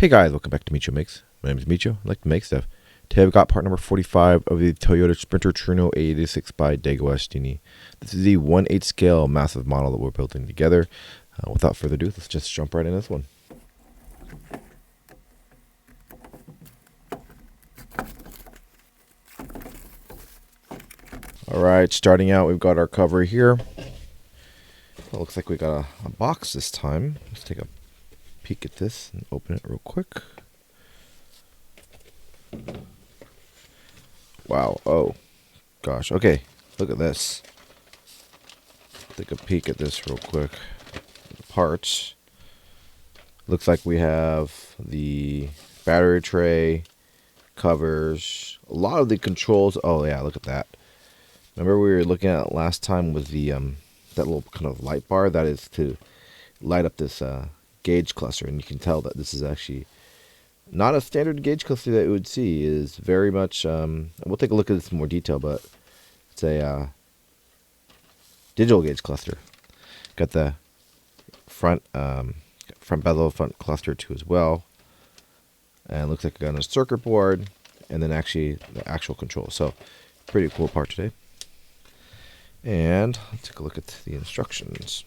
Hey guys, welcome back to Micho Makes. My name is Micho. I like to make stuff. Today I've got part number 45 of the Toyota Sprinter Trueno AE86 by DeAgostini. This is the 1/8 scale massive model that we're building together. Without further ado, let's just jump right in this one. Alright, starting out, we've got our cover here. It looks like we got a box this time. Let's take a peek at this and open it real quick. Wow, oh gosh, okay, look at this. Take a peek at this real quick. The parts. Looks like we have the battery tray, covers, a lot of the controls. Oh yeah, look at that. Remember we were looking at last time with the that little kind of light bar that is to light up this gauge cluster, and you can tell that this is actually not a standard gauge cluster that you would see. It is very much, we'll take a look at this in more detail, but it's a digital gauge cluster. Got the front bezel, front cluster too as well. And it looks like I got a circuit board, and then actually the actual control. So pretty cool part today. And let's take a look at the instructions.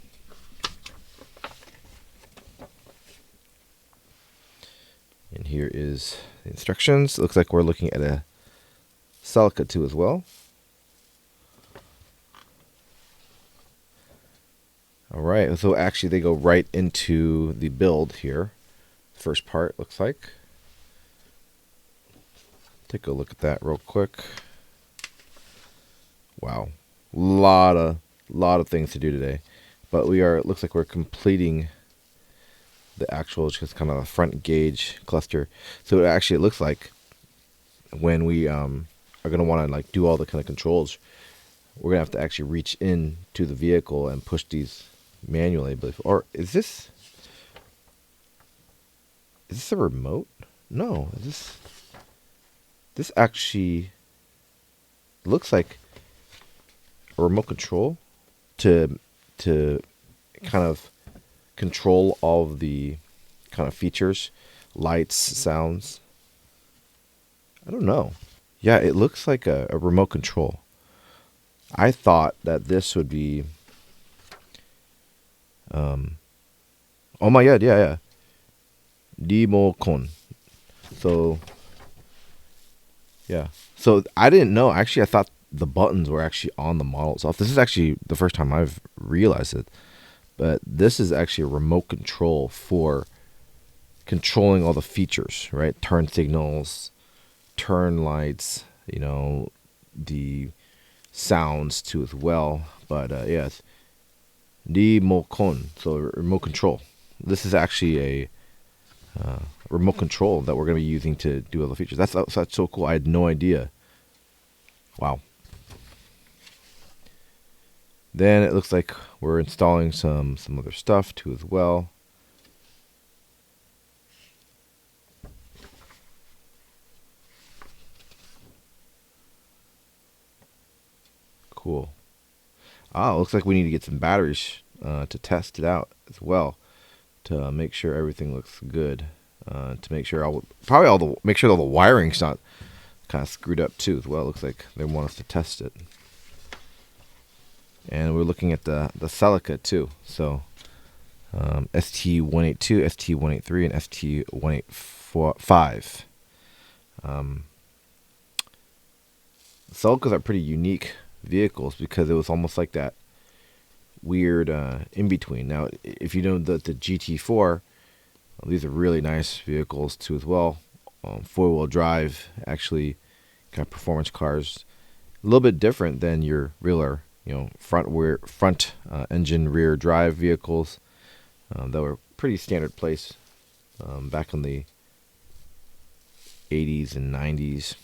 And here is the instructions. It looks like we're looking at a Celica 2 as well. Alright, so actually they go right into the build here. First part looks like. Take a look at that real quick. Wow. Lot of things to do today. But it looks like we're completing the actual, just kind of a front gauge cluster. So it looks like when we are going to want to like do all the kind of controls, we're going to have to actually reach in to the vehicle and push these manually, I believe. Or is this a remote? No, this actually looks like a remote control to kind of control all of the kind of features, lights, sounds. I don't know. Yeah, it looks like a remote control. I thought that this would be oh my god, yeah. Dimokon. So yeah. So I didn't know. Actually, I thought the buttons were actually on the model itself. This is actually the first time I've realized it. But this is actually a remote control for controlling all the features, right? Turn signals, turn lights, the sounds too as well. But yes, Dimokon, so remote control. This is actually a remote control that we're going to be using to do all the features. That's so cool. I had no idea. Wow. Then it looks like we're installing some other stuff too as well. Cool. It looks like we need to get some batteries to test it out as well, to make sure everything looks good. To make sure all the wiring's not kind of screwed up too as well. It looks like they want us to test it. And we're looking at the Celica too. So ST182, ST183, and ST185. Celicas are pretty unique vehicles because it was almost like that weird in between. Now, if you know the GT4, these are really nice vehicles too as well. 4-wheel drive, actually, kind of performance cars. A little bit different than your regular, front engine rear drive vehicles that were pretty standard place back in the 80s and 90s.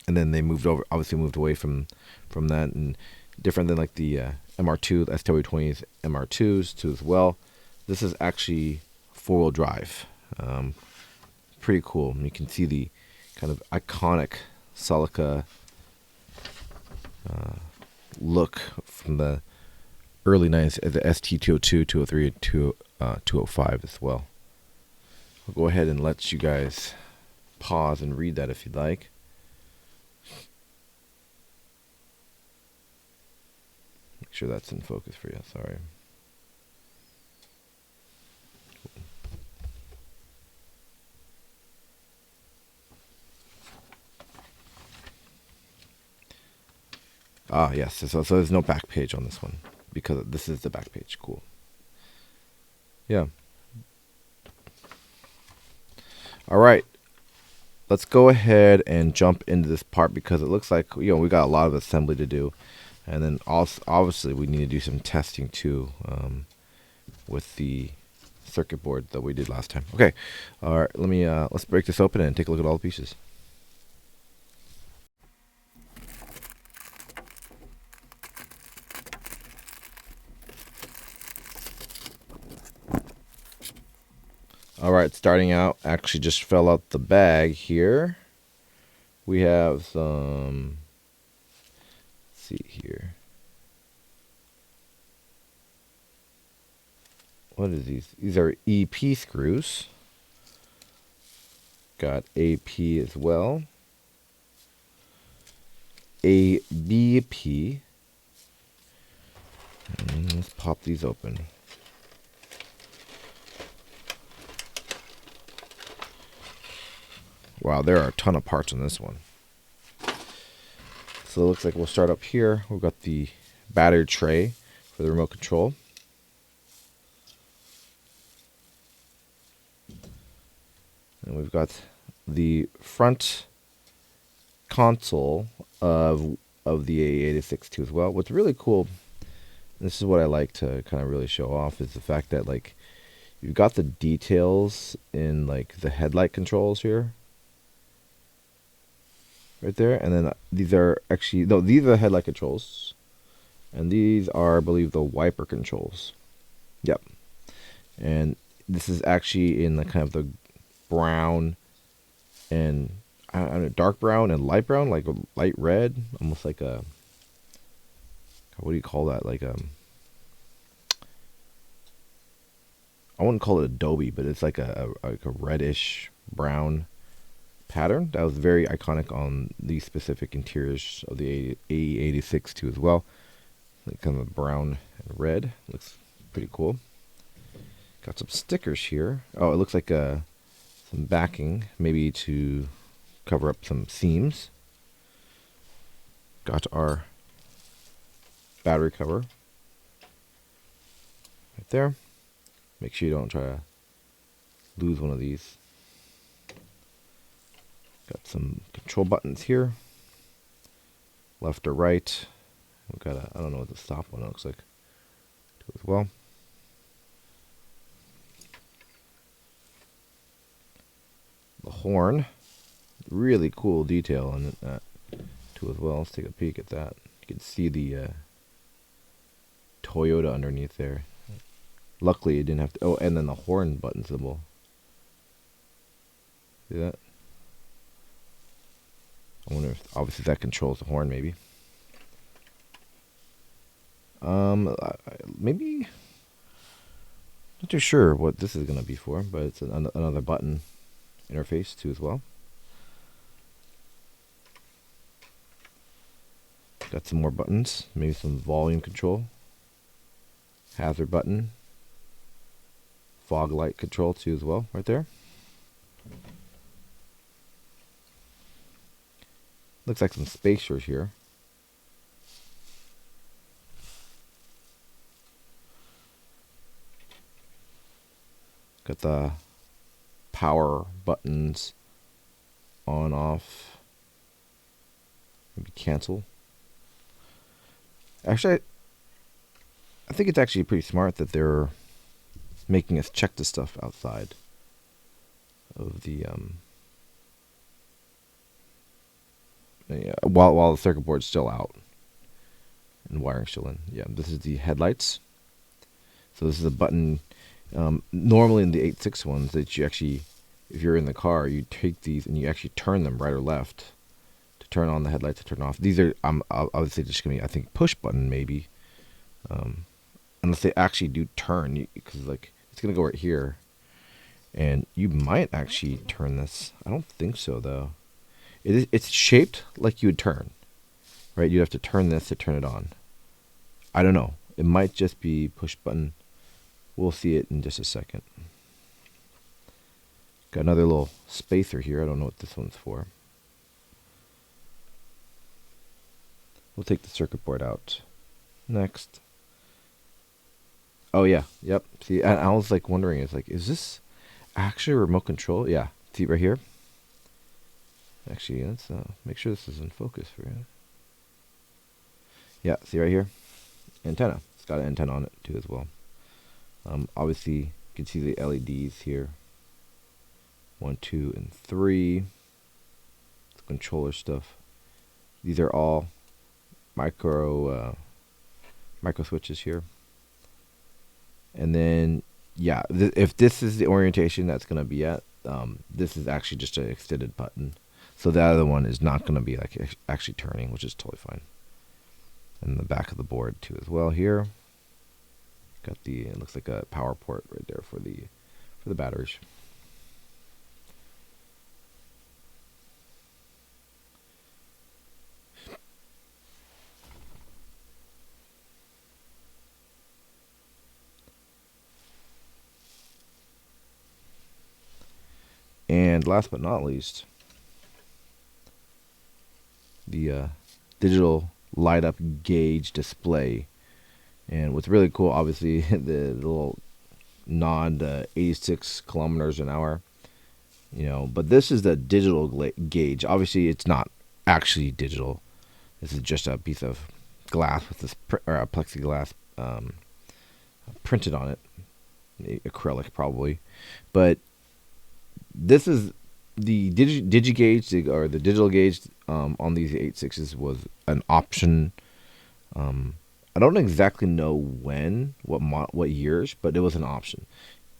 And then they moved away from that, and different than like the MR2, the SW20s MR2s too as well. This is actually 4-wheel drive. Pretty cool. And you can see the kind of iconic Celica look from the early 90s, the ST202, 203, and 205 as well. I'll go ahead and let you guys pause and read that if you'd like. Make sure that's in focus for you. Sorry. Ah, yes. So there's no back page on this one because this is the back page. Cool. Yeah. All right. Let's go ahead and jump into this part because it looks like, we got a lot of assembly to do. And then also, obviously, we need to do some testing too with the circuit board that we did last time. Okay. All right. Let's break this open and take a look at all the pieces. All right, starting out, actually just fell out the bag here. We have some, let's see here. What are these? These are EP screws. Got AP as well. ABP. And let's pop these open. Wow, there are a ton of parts on this one. So it looks like we'll start up here. We've got the battery tray for the remote control. And we've got the front console of the AE86 too as well. What's really cool, this is what I like to kind of really show off, is the fact that like you've got the details in like the headlight controls here. Right there, and then these are actually, no, these are the headlight controls, and these are, I believe, the wiper controls. Yep. And this is actually in the kind of the brown and I don't know, dark brown and light brown, like a light red, almost like a, what do you call that? Like I wouldn't call it Adobe, but it's like a reddish brown pattern that was very iconic on the specific interiors of the AE86 too as well. Like kind of brown and red, looks pretty cool. Got some stickers here. Oh, it looks like some backing, maybe to cover up some seams. Got our battery cover right there. Make sure you don't try to lose one of these. Got some control buttons here, left or right. We've got I don't know what the stop one looks like too as well. The horn, really cool detail on that too as well. Let's take a peek at that. You can see the Toyota underneath there. Luckily it didn't have to, oh, and then the horn button symbol. See that? I wonder if, obviously that controls the horn, maybe. Maybe, not too sure what this is going to be for, but it's another button interface too as well. Got some more buttons, maybe some volume control, hazard button, fog light control too as well, right there. Looks like some spacers here. Got the power buttons on, off, maybe cancel. Actually, I think it's actually pretty smart that they're making us check this stuff outside of the yeah, while the circuit board's still out and wiring's still in. Yeah, this is the headlights. So this is a button. Normally in the 86 ones that you actually, if you're in the car, you take these and you actually turn them right or left to turn on the headlights, to turn off. These are obviously just gonna be, I think, push button maybe, unless they actually do turn, because like it's gonna go right here, And you might actually turn this. I don't think so though. It's shaped like you would turn, right? You have to turn this to turn it on. I don't know. It might just be push button. We'll see it in just a second. Got another little spacer here. I don't know what this one's for. We'll take the circuit board out. Next. Oh yeah, yep. See, I was like wondering, it's like, is this actually a remote control? Yeah. See right here? Actually, let's make sure this is in focus for you. Yeah, see right here? Antenna. It's got an antenna on it too as well. Obviously, you can see the LEDs here. 1, 2, and 3. The controller stuff. These are all micro switches here. And then, yeah, if this is the orientation that's going to be at, this is actually just an extended button. So the other one is not going to be like actually turning, which is totally fine. And the back of the board too as well here. Got the, it looks like a power port right there for the batteries. And last but not least, the digital light up gauge display. And what's really cool, obviously, the little nod 86 kilometers an hour, you know, but this is the digital gauge. Obviously, it's not actually digital. This is just a piece of glass with this or a plexiglass printed on it, acrylic probably, but this is the DigiGauge or the digital gauge on these 86s was an option. I don't exactly know when, what years, but it was an option.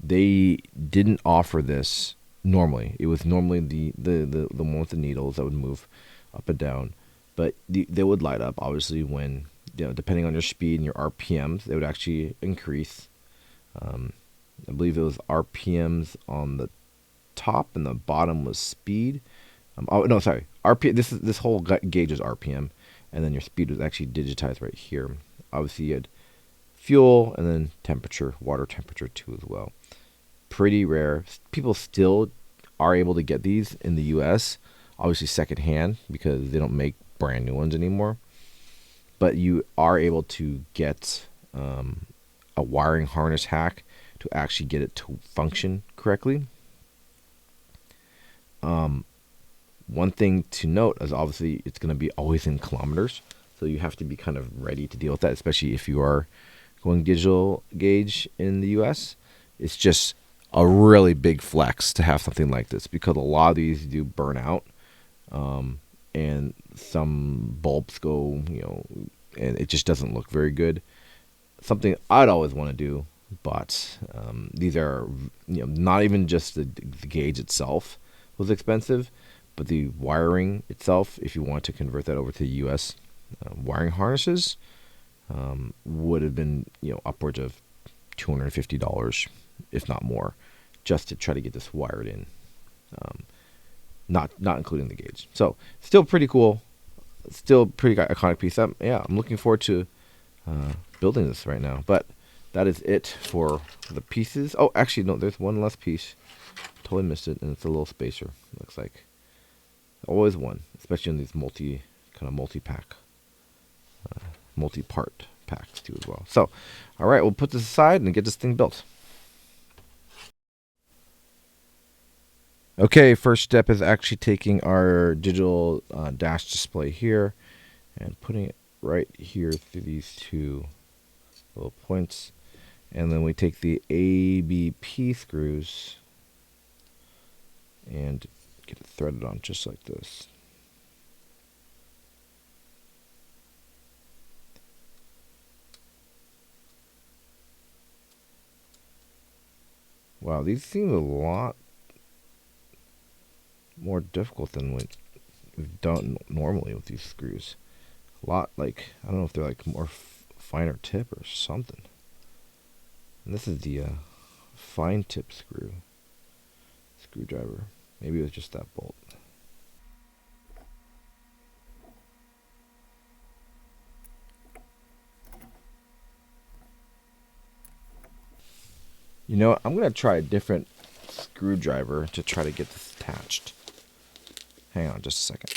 They didn't offer this normally. It was normally the one with the needles that would move up and down, but they would light up obviously when, you know, depending on your speed and your RPMs, they would actually increase. I believe it was RPMs on the top and the bottom was speed. Oh no, sorry, RPM. This whole gauge is RPM, and then your speed was actually digitized right here. Obviously, you had fuel and then temperature, water temperature too as well. Pretty rare. People still are able to get these in the U.S. Obviously secondhand because they don't make brand new ones anymore. But you are able to get a wiring harness hack to actually get it to function correctly. One thing to note is obviously it's going to be always in kilometers, so you have to be kind of ready to deal with that, especially if you are going digital gauge in the US. It's just a really big flex to have something like this because a lot of these do burn out, and some bulbs go, you know, and it just doesn't look very good. Something I'd always want to do, but these are, you know, not even just the gauge itself was expensive, but the wiring itself, if you want to convert that over to the US wiring harnesses, would have been, you know, upwards of $250, if not more, just to try to get this wired in, not including the gauge. So still pretty cool, still pretty iconic piece. Yeah, I'm looking forward to building this right now. But that is it for the pieces. Oh, actually no, there's one last piece. Totally missed it, and it's a little spacer. Looks like always one, especially in these multi-pack, multi-part packs too as well. So, all right, we'll put this aside and get this thing built. Okay, first step is actually taking our digital dash display here and putting it right here through these two little points, and then we take the ABP screws and get it threaded on just like this. Wow, these seem a lot more difficult than what we've done normally with these screws. A lot, like, I don't know if they're like more finer tip or something. And this is the fine tip screw. screwdriver. Maybe it was just that bolt. You know what? I'm going to try a different screwdriver to try to get this attached. Hang on just a second.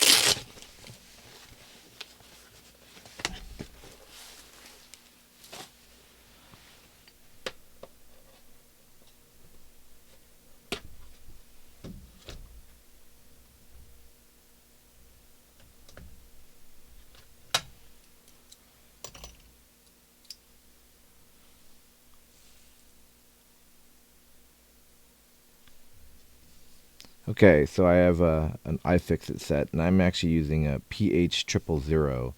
Okay, so I have an iFixit set, and I'm actually using a PH000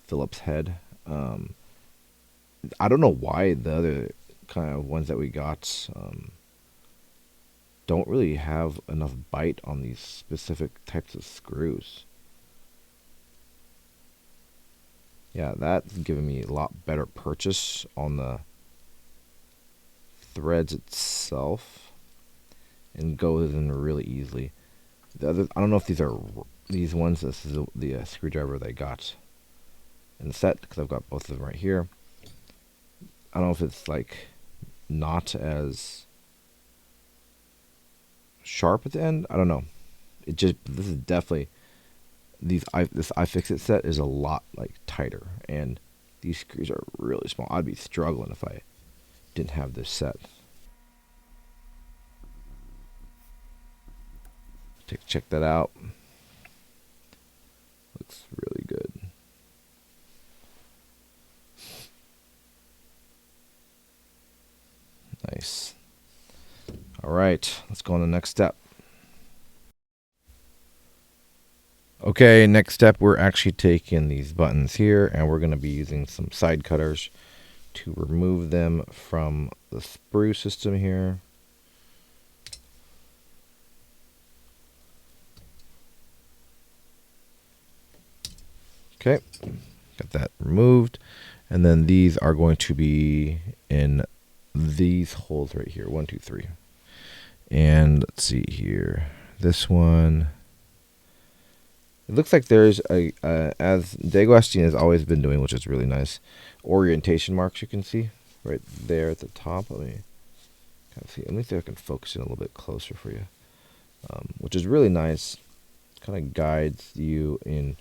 Phillips head. I don't know why the other kind of ones that we got don't really have enough bite on these specific types of screws. Yeah, that's giving me a lot better purchase on the threads itself, and goes in really easily. The other, I don't know if these are these ones. This is the screwdriver that I got in the set because I've got both of them right here. I don't know if it's like not as sharp at the end. I don't know. It just, this is definitely this iFixit set is a lot like tighter, and these screws are really small. I'd be struggling if I didn't have this set. Check that out. Looks really good. Nice. All right, let's go on to the next step. Okay, next step, we're actually taking these buttons here, and we're going to be using some side cutters to remove them from the sprue system here. Okay, got that removed. And then these are going to be in these holes right here, 1, 2, 3. And let's see here, this one. It looks like there's a, as DeAgostini has always been doing, which is really nice, orientation marks you can see right there at the top. Let me kind of see. Let me see if I can focus in a little bit closer for you, which is really nice. Kind of guides you in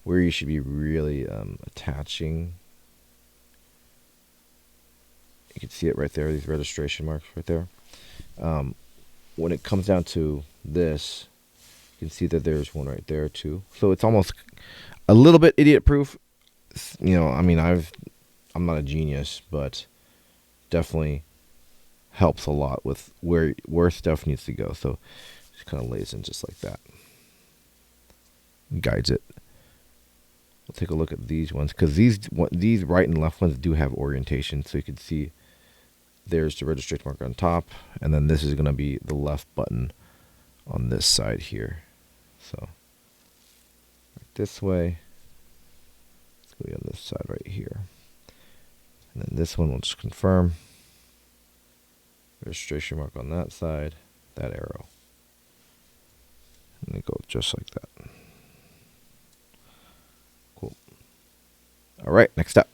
where you should be really attaching. You can see it right there, these registration marks right there. When it comes down to this, you can see that there's one right there too. So it's almost a little bit idiot proof. You know, I mean, I'm not a genius, but definitely helps a lot with where stuff needs to go. So just kind of lays in just like that. Guides it. We'll take a look at these ones, because these right and left ones do have orientation. So you can see there's the registration mark on top, and then this is going to be the left button on this side here. So right this way, it's going to be on this side right here. And then this one will just confirm. Registration mark on that side, that arrow. And they go just like that. Cool. All right, next step.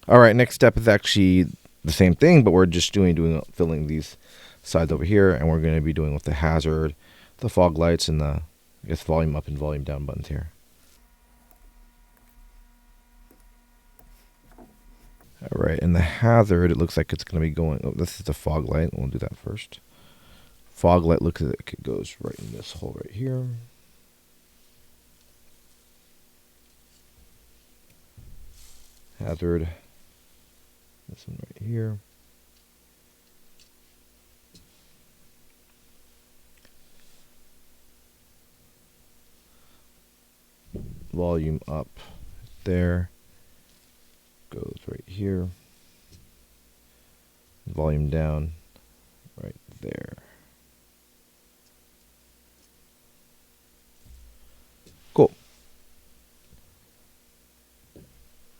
All right, next step is actually the same thing, but we're just filling these sides over here, and we're going to be doing with the hazard, the fog lights, and the, I guess, volume up and volume down buttons here. All right, and the hazard, it looks like it's going to be going, oh, this is the fog light. We'll do that first. Fog light looks like it goes right in this hole right here. Hazard, this one right here. Volume up there, goes right here. Volume down right there. Cool.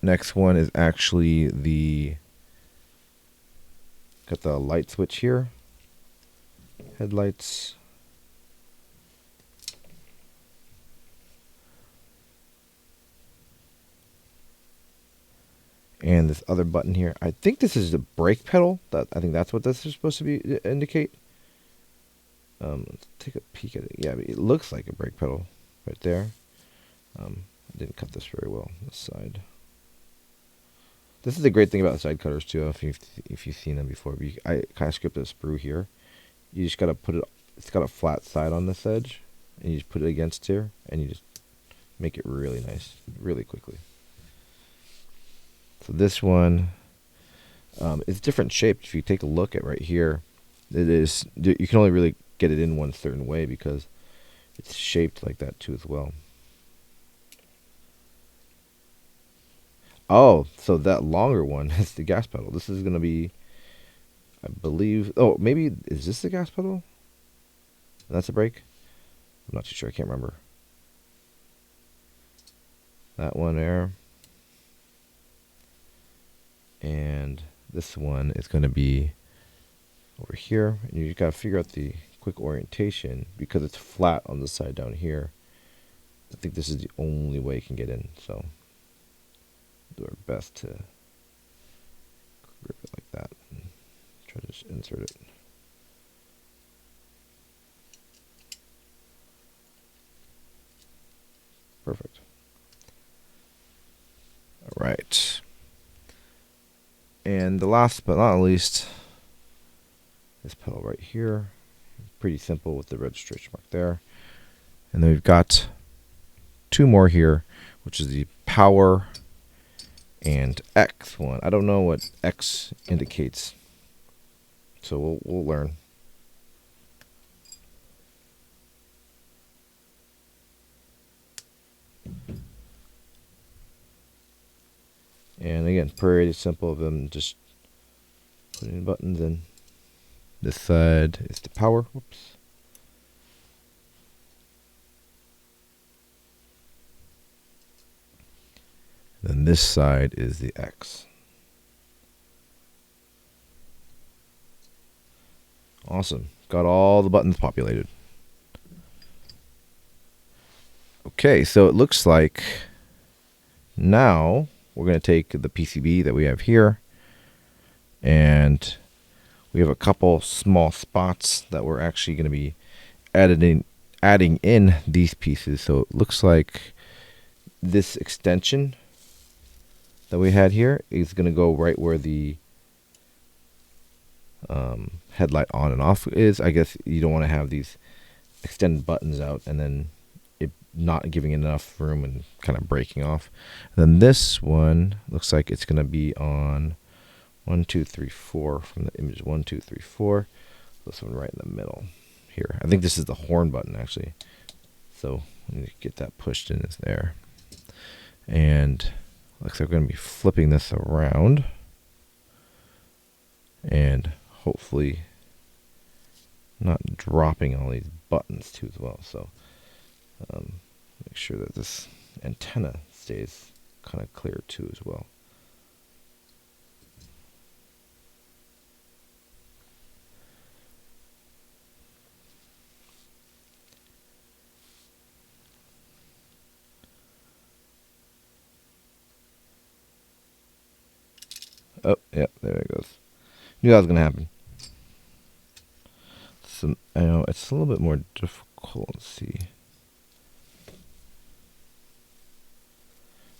Next one is actually got the light switch here. headlights. And this other button here. I think this is the brake pedal. I think that's what this is supposed to be indicate. Let's take a peek at it. Yeah, it looks like a brake pedal right there. I didn't cut this very well, this side. This is the great thing about side cutters too. If you've seen them before, I kind of scripted a sprue here. You just gotta put it. It's got a flat side on this edge, and you just put it against here, and you just make it really nice, really quickly. So this one is different shaped. If you take a look at right here, it is. You can only really get it in one certain way because it's shaped like that too as well. Oh, so that longer one is the gas pedal. This is going to be, I believe, oh, maybe, is this the gas pedal? That's a brake? I'm not too sure. I can't remember. That one there. And this one is going to be over here. And you got to figure out the quick orientation because it's flat on the side down here. I think this is the only way you can get in. So do our best to grip it like that and try to just insert it. Perfect. All right. And the last but not least, this pedal right here. Pretty simple with the registration mark there. And then we've got two more here, which is the power and X one. I don't know what X indicates, so we'll learn. And again, pretty simple of them just putting buttons in. This side is the power. Whoops. Then this side is the X. Awesome. Got all the buttons populated. Okay, so it looks like now we're going to take the PCB that we have here, and we have a couple small spots that we're actually going to be adding in these pieces. So it looks like this extension that we had here is going to go right where the headlight on and off is. I guess you don't want to have these extended buttons out and then it not giving enough room and kind of breaking off. And then this one looks like it's going to be on 1, 2, 3, 4 from the image 1, 2, 3, 4. This one right in the middle here. I think this is the horn button actually. So we need to get that pushed in there. And looks like we're going to be flipping this around and hopefully not dropping all these buttons too as well. So make sure that this antenna stays kind of clear too as well. Oh, yeah, there it goes. Knew that was going to happen. So, I know it's a little bit more difficult. Let's see. I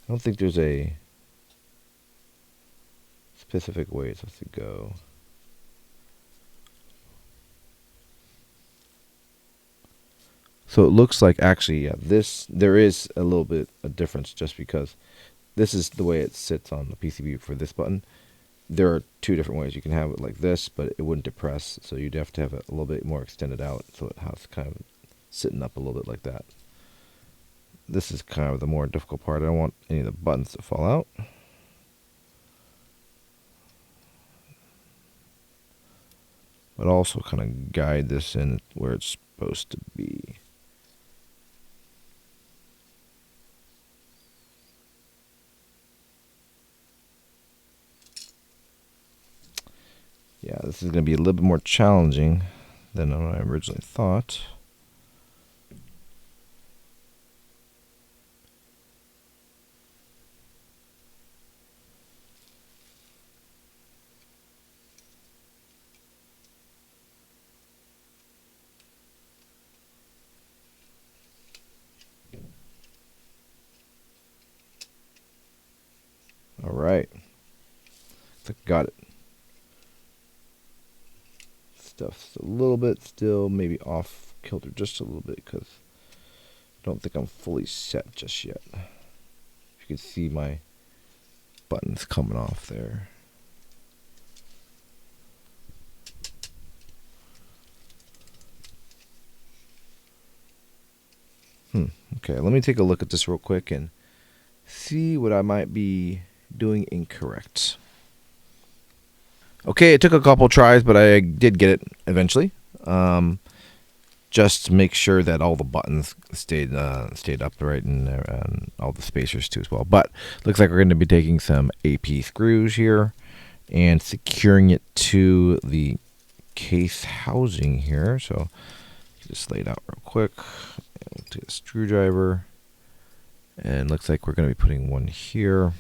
don't think there's a specific way it's supposed to go. So it looks like actually, yeah, there is a little bit of difference just because this is the way it sits on the PCB for this button. There are two different ways. You can have it like this, but it wouldn't depress, so you'd have to have it a little bit more extended out, so it has kind of sitting up a little bit like that. This is kind of the more difficult part. I don't want any of the buttons to fall out. But also kind of guide this in where it's supposed to be. Yeah, this is going to be a little bit more challenging than what I originally thought. All right. I think I got it. Stuff's a little bit still maybe off kilter just a little bit because I don't think I'm fully set just yet. You can see my buttons coming off there. Okay, let me take a look at this real quick and see what I might be doing incorrect. Okay, it took a couple tries, but I did get it eventually. Just to make sure that all the buttons stayed upright and all the spacers too as well. But looks like we're going to be taking some AP screws here and securing it to the case housing here. So just lay it out real quick. And we'll take a screwdriver, and looks like we're going to be putting one here.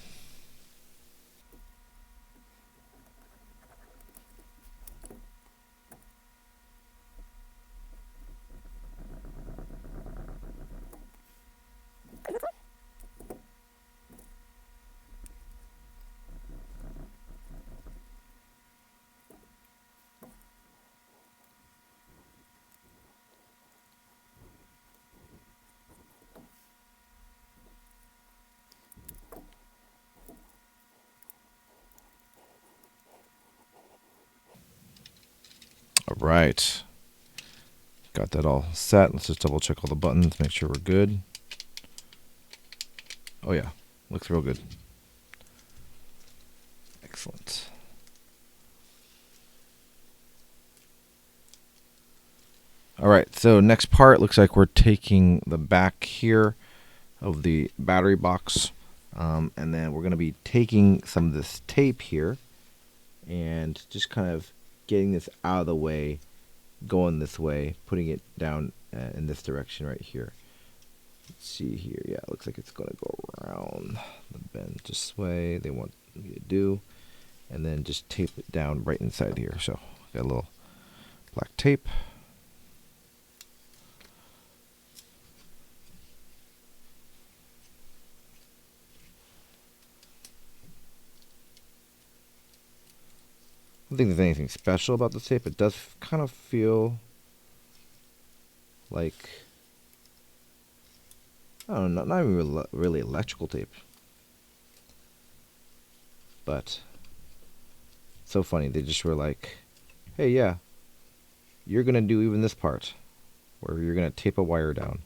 All right. Got that all set. Let's just double check all the buttons, make sure we're good. Oh yeah, looks real good. Excellent. All right, so next part looks like we're taking the back here of the battery box, and then we're going to be taking some of this tape here and just kind of getting this out of the way, going this way, putting it down in this direction right here. Let's see here. Yeah, it looks like it's going to go around the bend this way they want me to do, and then just tape it down right inside here. So got a little black tape. I don't think there's anything special about the tape. It does kind of feel like, I don't know, not even really electrical tape. But so funny, they just were like, hey, yeah, you're going to do even this part, where you're going to tape a wire down.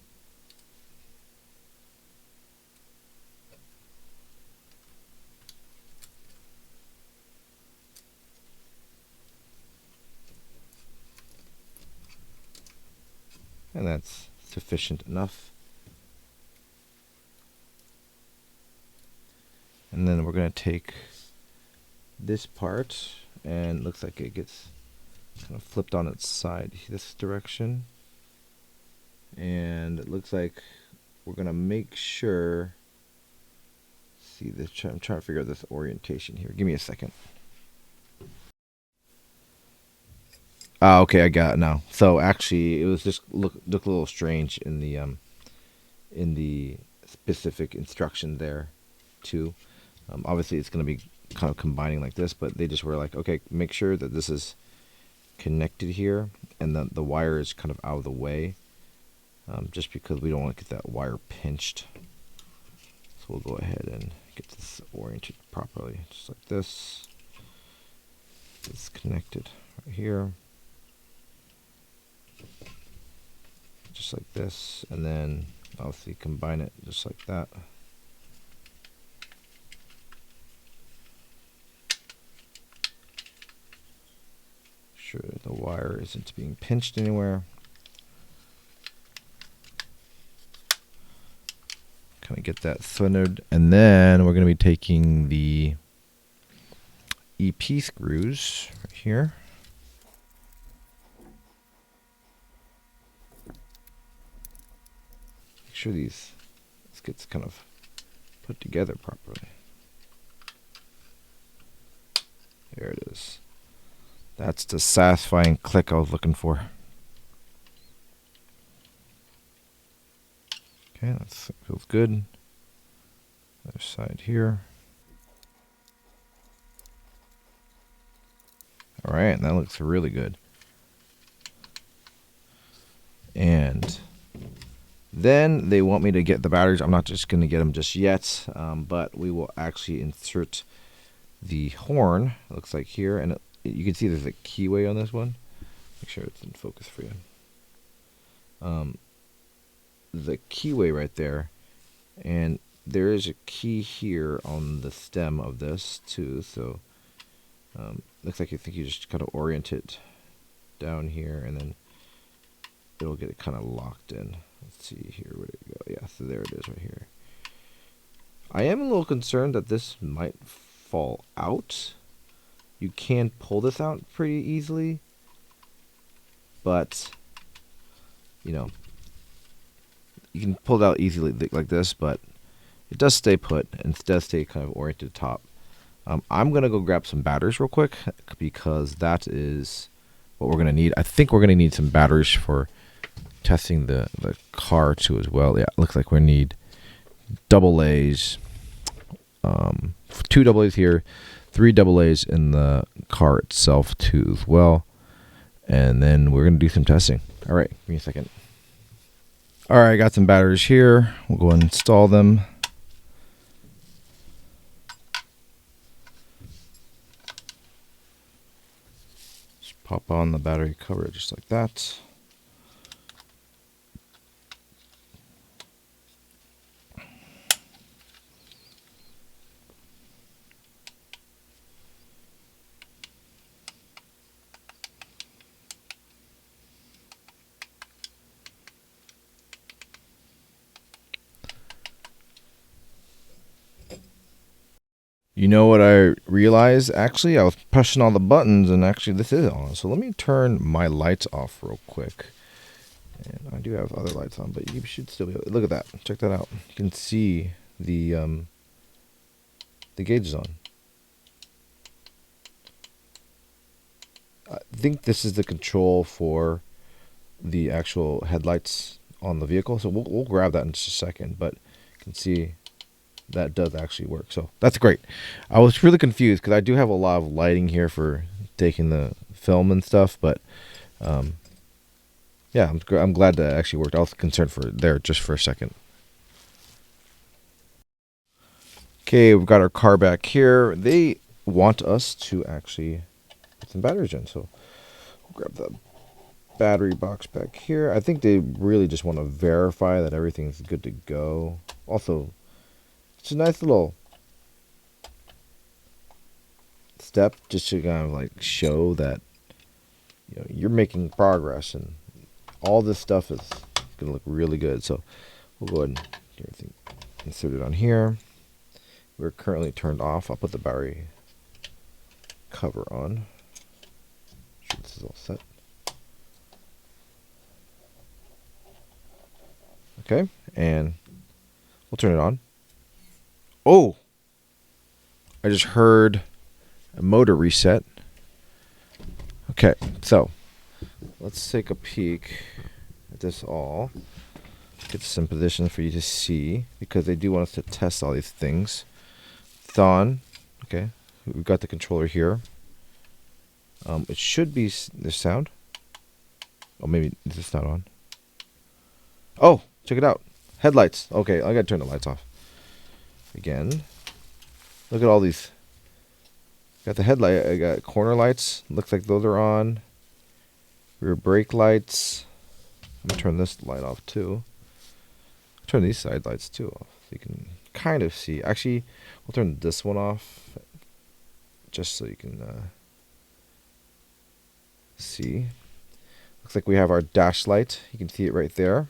And that's sufficient enough. And then we're going to take this part, and it looks like it gets kind of flipped on its side this direction. And it looks like we're going to make sure, see this, I'm trying to figure out this orientation here. Give me a second. Okay, I got it now. So actually, it was just looked a little strange in the specific instruction there, too. Obviously, it's going to be kind of combining like this, but they just were like, okay, make sure that this is connected here, and that the wire is kind of out of the way, just because we don't want to get that wire pinched. So we'll go ahead and get this oriented properly, just like this. It's connected right here. Just like this, and then obviously combine it just like that. Sure the wire isn't being pinched anywhere. Kind of get that centered, and then we're going to be taking the EP screws right here. sure this gets kind of put together properly. There it is. That's the satisfying click I was looking for. Okay, that feels good. Other side here. All right, that looks really good. And then they want me to get the batteries. I'm not just going to get them just yet, but we will actually insert the horn. It looks like here, and you can see there's a keyway on this one. Make sure it's in focus for you. The keyway right there, and there is a key here on the stem of this too. So looks like you just kind of orient it down here, and then it'll get it kind of locked in. Let's see here, where did it go? Yeah, so there it is right here. I am a little concerned that this might fall out. You can pull this out pretty easily, but you know, you can pull it out easily like this, but it does stay put and it does stay kind of oriented top. I'm gonna go grab some batteries real quick because that is what we're gonna need. I think we're gonna need some batteries for testing the car too as well. Yeah, it looks like we need double A's, 2 double A's here, 3 double A's in the car itself too as well. And then we're gonna do some testing. All right, give me a second. All right, I got some batteries here. We'll go and install them. Just pop on the battery cover just like that. You know what I realized? Actually, I was pushing all the buttons, and actually this is on. So let me turn my lights off real quick. And I do have other lights on, but you should still be able to look at that. Check that out. You can see the gauge is on. I think this is the control for the actual headlights on the vehicle. So we'll grab that in just a second, but you can see that does actually work. So that's great. I was really confused because I do have a lot of lighting here for taking the film and stuff, but yeah, I'm glad that it actually worked. I was concerned for there just for a second. Okay, we've got our car back here. They want us to actually put some batteries in, so we'll grab the battery box back here. I think they really just want to verify that everything's good to go. Also, it's a nice little step just to kind of like show that you're making progress, and all this stuff is gonna look really good. So we'll go ahead and get everything inserted on here. We're currently turned off. I'll put the battery cover on. Make sure this is all set. Okay, and we'll turn it on. Oh, I just heard a motor reset. Okay, so let's take a peek at this all. Get this in position for you to see, because they do want us to test all these things. It's on. Okay, we've got the controller here. It should be the sound. Oh, maybe is this not on? Oh, check it out. Headlights. Okay, I gotta turn the lights off. Again, look at all these. Got the headlight. I got corner lights. Looks like those are on. Rear brake lights. I'm gonna turn this light off too. Turn these side lights too off, so you can kind of see. Actually, we'll turn this one off, just so you can see. Looks like we have our dash light. You can see it right there.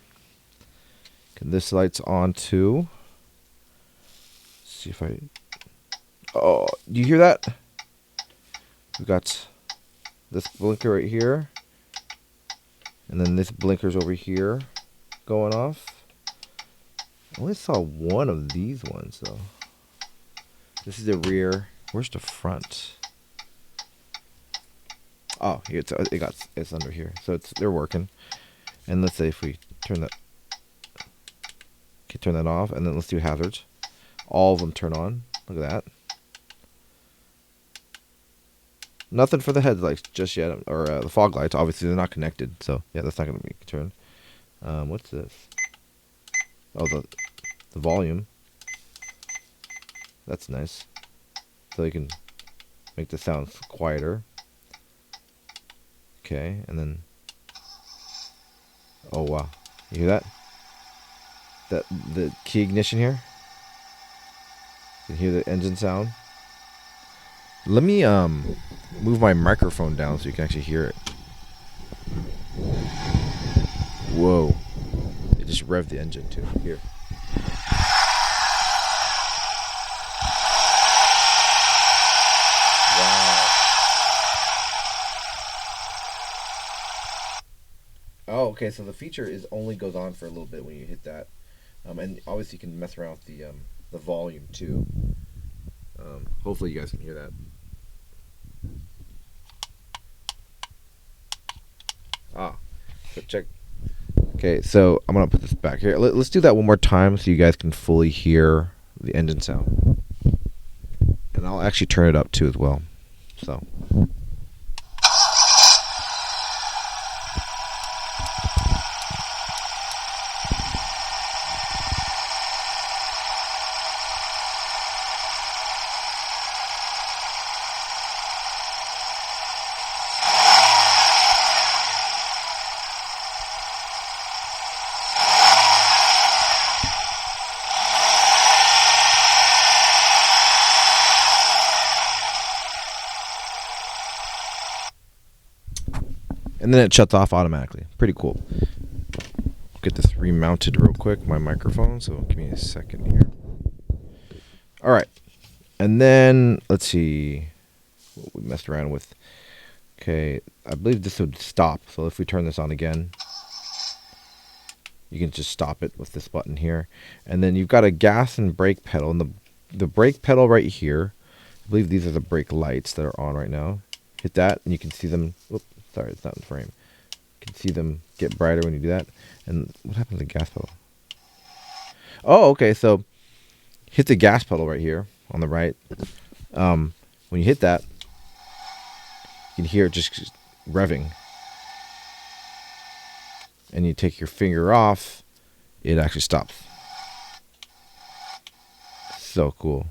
And this light's on too. See if I... Oh, do you hear that? We've got this blinker right here. And then this blinker's over here going off. I only saw one of these ones though. This is the rear. Where's the front? Oh, here it's under here. So they're working. And let's say if we turn that off, and then let's do hazards. All of them turn on. Look at that. Nothing for the headlights just yet, or the fog lights. Obviously, they're not connected, so yeah, that's not going to be turned. What's this? Oh, the volume. That's nice. So you can make the sounds quieter. Okay, and then, oh wow, you hear that? The key ignition here. You can hear the engine sound. Let me move my microphone down so you can actually hear it. Whoa. It just revved the engine too. Here. Wow. Oh, okay, so the feature only goes on for a little bit when you hit that. And obviously you can mess around with the volume too. Hopefully you guys can hear that. So check. Okay, so I'm gonna put this back here. Let's do that one more time so you guys can fully hear the engine sound. And I'll actually turn it up too as well. So. And then it shuts off automatically. Pretty cool. Get this remounted real quick, my microphone, so give me a second here. All right. And then, let's see what we messed around with. Okay, I believe this would stop. So if we turn this on again, you can just stop it with this button here. And then you've got a gas and brake pedal. And the brake pedal right here, I believe these are the brake lights that are on right now. Hit that, and you can see them. Oops, sorry, it's not in frame. You can see them get brighter when you do that. And what happens to the gas pedal? Oh, okay, so hit the gas pedal right here on the right. When you hit that, you can hear it just revving. And you take your finger off, it actually stops. So cool.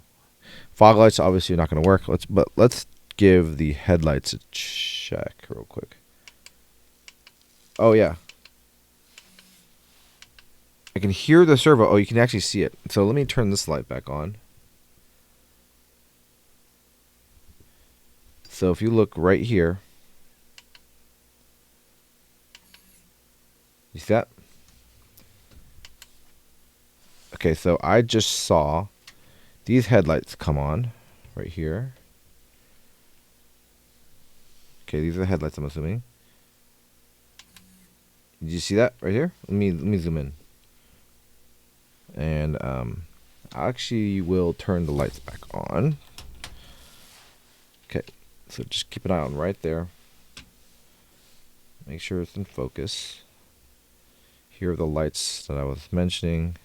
Fog lights obviously not going to work. Let's give the headlights a check real quick. Oh yeah. I can hear the servo. Oh, you can actually see it. So let me turn this light back on. So if you look right here, you see that? Okay, so I just saw these headlights come on right here. Okay, these are the headlights, I'm assuming. Did you see that right here? Let me zoom in. And I actually will turn the lights back on. Okay, so just keep an eye on right there. Make sure it's in focus. Here are the lights that I was mentioning.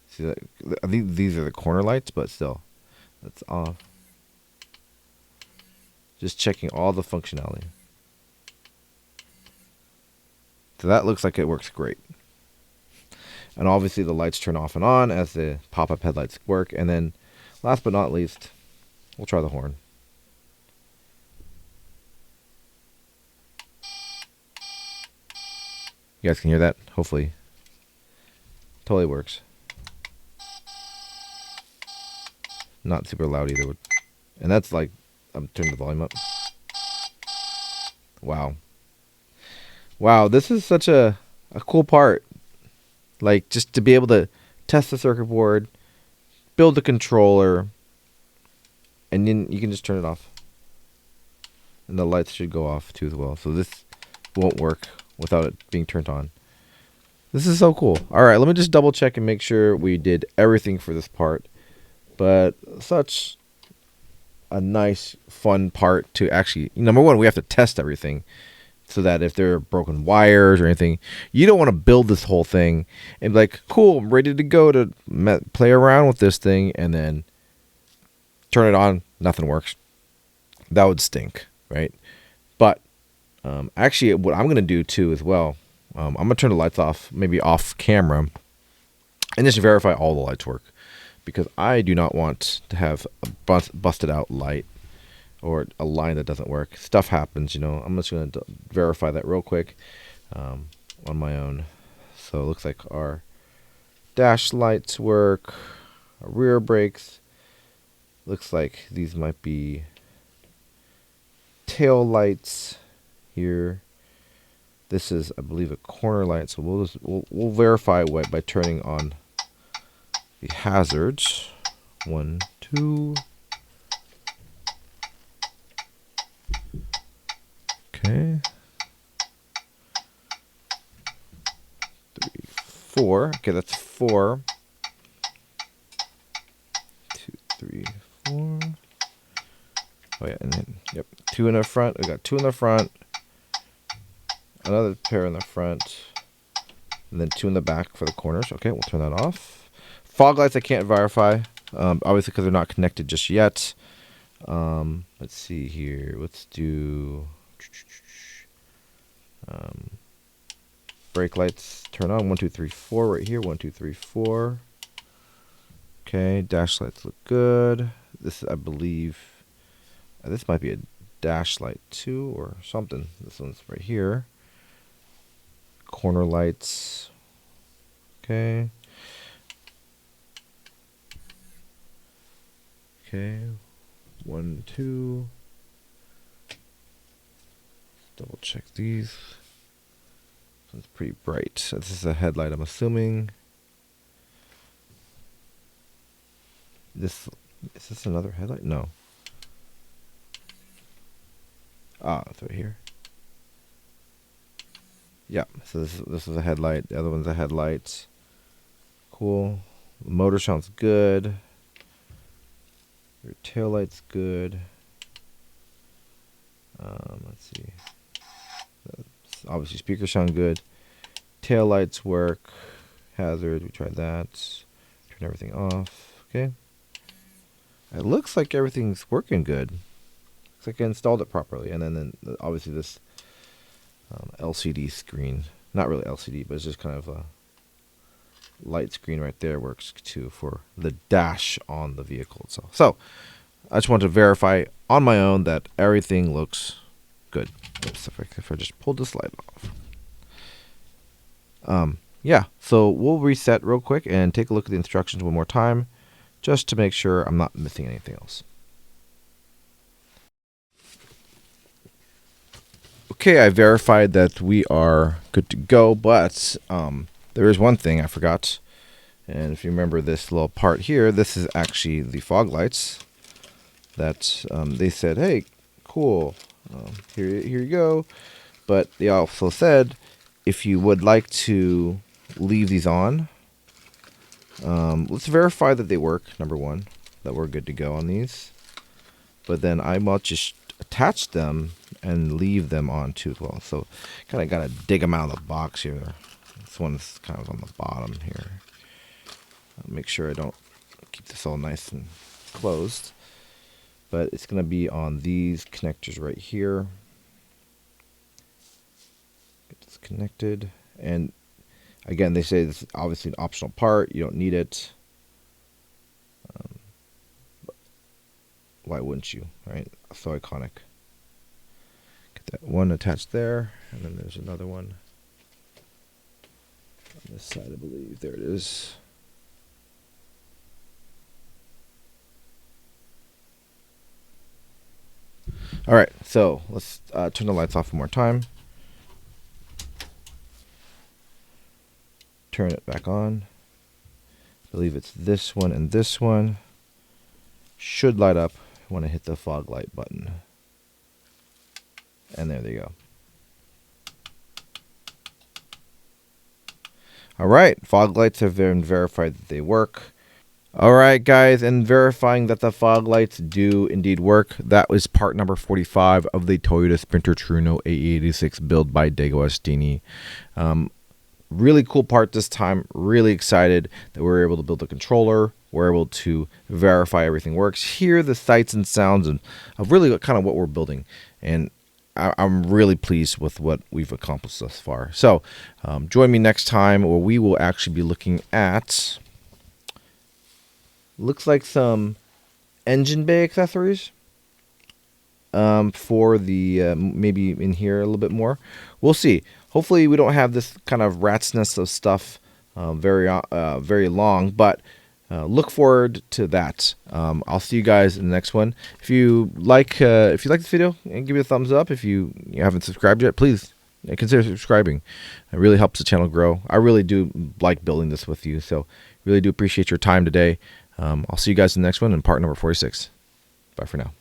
See that? I think these are the corner lights, but still, that's off. Just checking all the functionality. So that looks like it works great. And obviously the lights turn off and on as the pop-up headlights work. And then last but not least, we'll try the horn. You guys can hear that? Hopefully. Totally works. Not super loud either. And that's like, I'm turning the volume up. Wow. Wow, this is such a cool part. Like, just to be able to test the circuit board, build the controller, and then you can just turn it off. And the lights should go off too as well. So this won't work without it being turned on. This is so cool. All right, let me just double check and make sure we did everything for this part. But such a nice, fun part to actually, number one, we have to test everything so that if there are broken wires or anything, you don't want to build this whole thing and be like, cool, I'm ready to go to play around with this thing, and then turn it on, nothing works. That would stink, right? But actually, what I'm going to do too as well, I'm going to turn the lights off, maybe off camera, and just verify all the lights work, because I do not want to have a busted out light or a line that doesn't work. Stuff happens, you know. I'm just going to verify that real quick on my own. So it looks like our dash lights work, our rear brakes. Looks like these might be tail lights here. This is, I believe, a corner light. So we'll verify by turning on the hazards. 1, 2. Okay. 3, 4. Okay, that's 4. 2, 3, 4. Oh yeah, and then yep, 2 in the front. We got 2 in the front. Another pair in the front, and then 2 in the back for the corners. Okay, we'll turn that off. Fog lights I can't verify, obviously because they're not connected just yet. Let's see here. Let's do brake lights. Turn on 1, 2, 3, 4 right here. 1, 2, 3, 4. Okay, dash lights look good. This, I believe, this might be a dash light too or something. This one's right here. Corner lights. Okay. Okay. 1, 2. Double check these. It's pretty bright. So this is a headlight, I'm assuming. This, is this another headlight? No. Ah, it's right here. Yeah, so this is a headlight. The other one's a headlight. Cool. The motor sounds good. Your tail light's good. Let's see. Obviously, speakers sound good. Tail lights work. Hazard, we tried that. Turn everything off. Okay. It looks like everything's working good. Looks like I installed it properly. And then obviously this LCD screen. Not really LCD, but it's just kind of a light screen right there works too for the dash on the vehicle itself. So I just want to verify on my own that everything looks good. Oops, if I just pulled this light off. Yeah, so we'll reset real quick and take a look at the instructions one more time just to make sure I'm not missing anything else. Okay, I verified that we are good to go, but there is one thing I forgot. And if you remember this little part here, this is actually the fog lights that they said, hey, cool, here you go. But they also said, if you would like to leave these on, let's verify that they work, number one, that we're good to go on these. But then I might just attach them and leave them on too as well. So kind of got to dig them out of the box here. This one's kind of on the bottom here. Make sure I don't keep this all nice and closed. But it's going to be on these connectors right here. Get this connected. And again, they say this is obviously an optional part. You don't need it. But why wouldn't you, right? So iconic. Get that one attached there. And then there's another one on this side, I believe. There it is. All right, so let's turn the lights off one more time. Turn it back on. I believe it's this one and this one. Should light up when I hit the fog light button. And there they go. All right, fog lights have been verified that they work. All right, guys, and verifying that the fog lights do indeed work. That was part number 45 of the Toyota Sprinter Trueno AE86 build by DeAgostini. Really cool part this time. Really excited that we were able to build a controller. We're able to verify everything works. Hear the sights and sounds of really kind of what we're building. And I'm really pleased with what we've accomplished thus far. So join me next time where we will actually be looking at, looks like some engine bay accessories for the maybe in here a little bit more. We'll see. Hopefully we don't have this kind of rat's nest of stuff very long, but look forward to that. I'll see you guys in the next one. If you like this video, give me a thumbs up. If you haven't subscribed yet, please consider subscribing. It really helps the channel grow. I really do like building this with you, so really do appreciate your time today. I'll see you guys in the next one in part number 46. Bye for now.